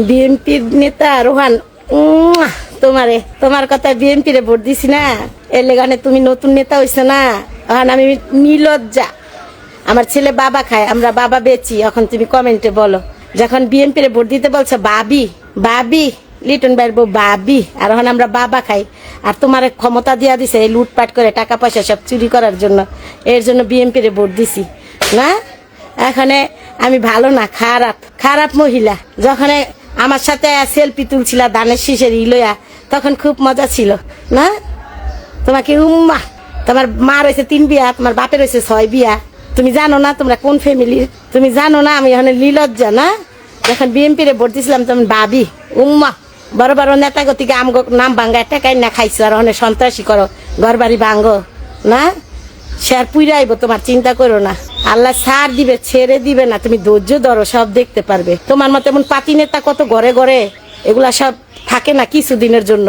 বিএনপির নেতা রোহান, তোমার কথা বিএনপি রে ভোট দিছি না, এর লেগানে তুমি নতুন নেতা হইছো না। এখন আমি নির্লজ্জা, আমার ছেলে বাবা খায়, আমরা বাবা বেচি। এখন তুমি কমেন্টে বলো, যখন বিএনপি রে ভোট দিতে বলছো বাবি লিটন ভাইয়ের বউ বাবি, আর এখন আমরা বাবা খাই। আর তোমার ক্ষমতা দিয়া দিছে এই লুটপাট করে টাকা পয়সা সব চুরি করার জন্য, এর জন্য বিএনপি রে ভোট দিছি না। এখানে আমি ভালো না, খারাপ মহিলা। যখন আমার সাথে সেলফি তুলছিল ধানের শীষের লইয়া, তখন খুব মজা ছিল না। তোমাকে তোমার মা রয়েছে 3 বিয়া, তোমার বাপের রয়েছে 6 বিয়া। তুমি জানো না তোমরা কোন ফ্যামিলির? তুমি জানো না আমি এখানে লীলজ্জা না? যখন বিএনপি রে ভোট দিছিলাম তখন ভাবি বড় বড় নেতা গতিকে আমগো নাম ভাঙ্গা টাকাই না খাইছো, আর ওখানে সন্ত্রাসী করো, ঘর বাড়ি ভাঙ্গো না। শের পুইরা আইব, তোমার চিন্তা করো না। আল্লাহ ছাড় দিবে, ছেড়ে দিবে না। তুমি ধৈর্য ধরো, সব দেখতে পারবে। তোমার মতো এমন পাতি নেতা কত ঘরে ঘরে, এগুলা সব থাকে না কিছুদিনের জন্য।